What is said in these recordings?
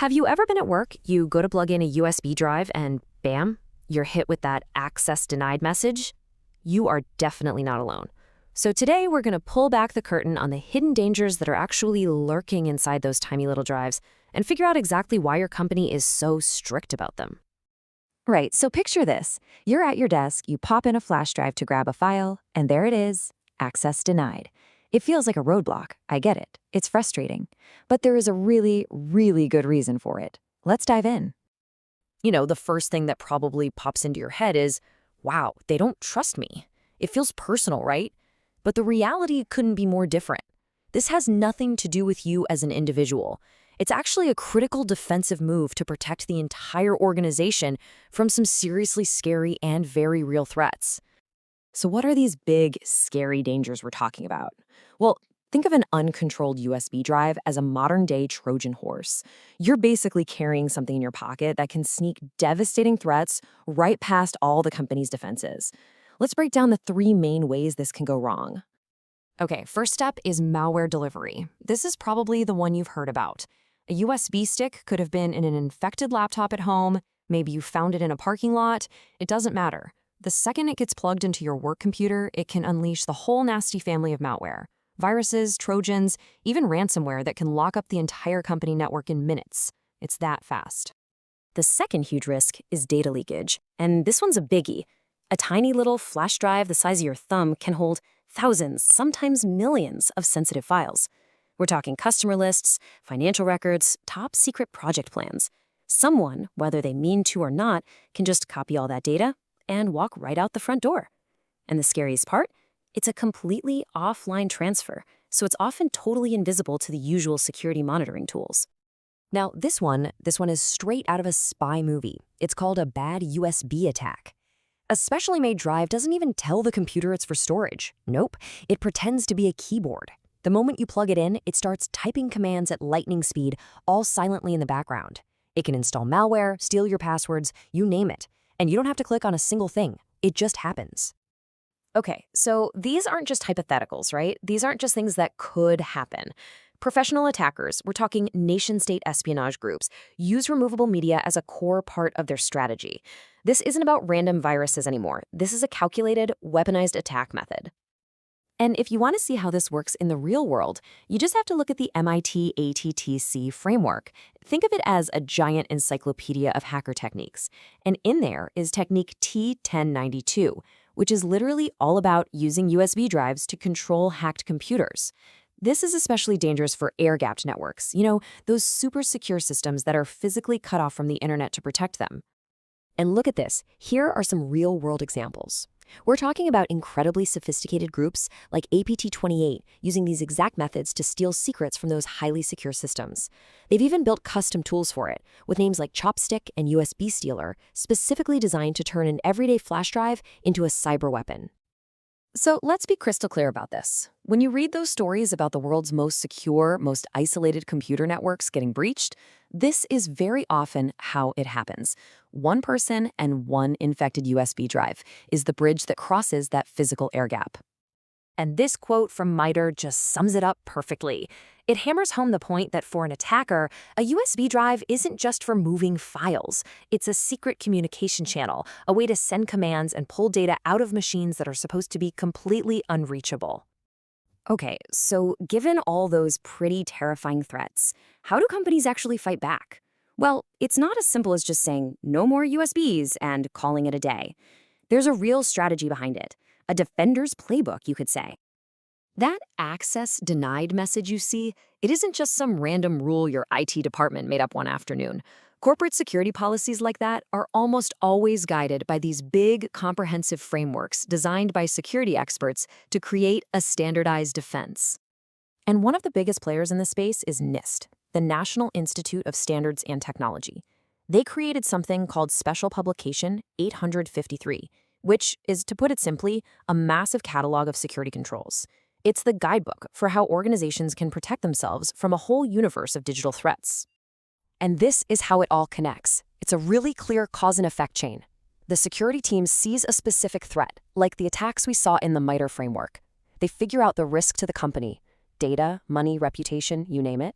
Have you ever been at work, you go to plug in a USB drive and bam, you're hit with that access denied message? You are definitely not alone. So today we're going to pull back the curtain on the hidden dangers that are actually lurking inside those tiny little drives and figure out exactly why your company is so strict about them. Right, so picture this. You're at your desk, you pop in a flash drive to grab a file, and there it is, access denied. It feels like a roadblock, I get it. It's frustrating. But there is a really, really good reason for it. Let's dive in. The first thing that probably pops into your head is, wow, they don't trust me. It feels personal, right? But the reality couldn't be more different. This has nothing to do with you as an individual. It's actually a critical defensive move to protect the entire organization from some seriously scary and very real threats. So what are these big, scary dangers we're talking about? Well, think of an uncontrolled USB drive as a modern-day Trojan horse. You're basically carrying something in your pocket that can sneak devastating threats right past all the company's defenses. Let's break down the three main ways this can go wrong. Okay, first step is malware delivery. This is probably the one you've heard about. A USB stick could have been in an infected laptop at home, maybe you found it in a parking lot. It doesn't matter. The second it gets plugged into your work computer, it can unleash the whole nasty family of malware. Viruses, Trojans, even ransomware that can lock up the entire company network in minutes. It's that fast. The second huge risk is data leakage, and this one's a biggie. A tiny little flash drive the size of your thumb can hold thousands, sometimes millions of sensitive files. We're talking customer lists, financial records, top secret project plans. Someone, whether they mean to or not, can just copy all that data and walk right out the front door. And the scariest part? It's a completely offline transfer, so it's often totally invisible to the usual security monitoring tools. Now, this one is straight out of a spy movie. It's called a BadUSB attack. A specially made drive doesn't even tell the computer it's for storage. Nope, it pretends to be a keyboard. The moment you plug it in, it starts typing commands at lightning speed, all silently in the background. It can install malware, steal your passwords, you name it. And you don't have to click on a single thing. It just happens. Okay, so these aren't just hypotheticals, right? These aren't just things that could happen. Professional attackers, we're talking nation-state espionage groups, use removable media as a core part of their strategy. This isn't about random viruses anymore. This is a calculated, weaponized attack method. And if you want to see how this works in the real world, you just have to look at the MIT ATTC framework. Think of it as a giant encyclopedia of hacker techniques. And in there is technique T1092, which is literally all about using USB drives to control hacked computers. This is especially dangerous for air-gapped networks, those super secure systems that are physically cut off from the internet to protect them. And look at this. Here are some real-world examples. We're talking about incredibly sophisticated groups like APT28 using these exact methods to steal secrets from those highly secure systems. They've even built custom tools for it, with names like Chopstick and USB Stealer, specifically designed to turn an everyday flash drive into a cyber weapon. So let's be crystal clear about this. When you read those stories about the world's most secure, most isolated computer networks getting breached, this is very often how it happens. One person and one infected USB drive is the bridge that crosses that physical air gap. And this quote from MITRE just sums it up perfectly. It hammers home the point that for an attacker, a USB drive isn't just for moving files. It's a secret communication channel, a way to send commands and pull data out of machines that are supposed to be completely unreachable. Okay, so given all those pretty terrifying threats, how do companies actually fight back? Well, it's not as simple as just saying no more USBs and calling it a day. There's a real strategy behind it. A defender's playbook, you could say. That access denied message you see, it isn't just some random rule your IT department made up one afternoon. Corporate security policies like that are almost always guided by these big, comprehensive frameworks designed by security experts to create a standardized defense. And one of the biggest players in this space is NIST, the National Institute of Standards and Technology. They created something called Special Publication 853, which is, to put it simply, a massive catalog of security controls. It's the guidebook for how organizations can protect themselves from a whole universe of digital threats. And this is how it all connects. It's a really clear cause and effect chain. The security team sees a specific threat, like the attacks we saw in the MITRE framework. They figure out the risk to the company, data, money, reputation, you name it.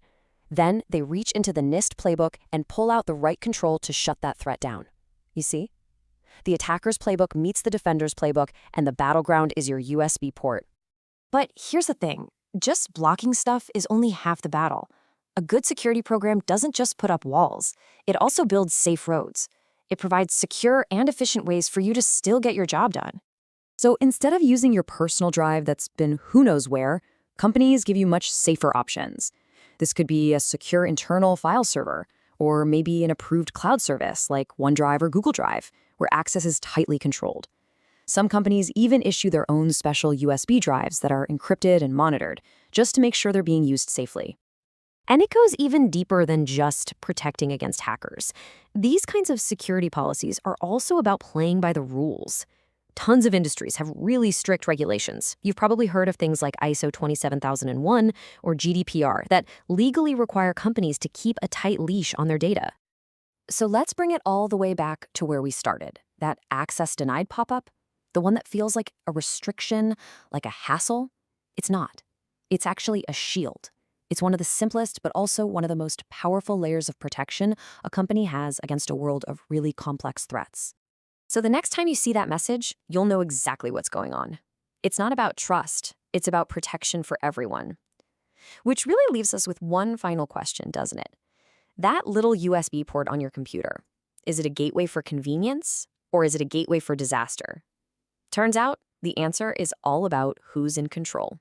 Then they reach into the NIST playbook and pull out the right control to shut that threat down. You see? The attacker's playbook meets the defender's playbook, and the battleground is your USB port. But here's the thing. Just blocking stuff is only half the battle. A good security program doesn't just put up walls. It also builds safe roads. It provides secure and efficient ways for you to still get your job done. So instead of using your personal drive that's been who knows where, companies give you much safer options. This could be a secure internal file server, or maybe an approved cloud service like OneDrive or Google Drive, where access is tightly controlled. Some companies even issue their own special USB drives that are encrypted and monitored, just to make sure they're being used safely. And it goes even deeper than just protecting against hackers. These kinds of security policies are also about playing by the rules. Tons of industries have really strict regulations. You've probably heard of things like ISO 27001 or GDPR that legally require companies to keep a tight leash on their data. So let's bring it all the way back to where we started. That access denied pop-up, the one that feels like a restriction, like a hassle. It's not. It's actually a shield. It's one of the simplest, but also one of the most powerful layers of protection a company has against a world of really complex threats. So the next time you see that message, you'll know exactly what's going on. It's not about trust. It's about protection for everyone. Which really leaves us with one final question, doesn't it? That little USB port on your computer, is it a gateway for convenience or is it a gateway for disaster? Turns out the answer is all about who's in control.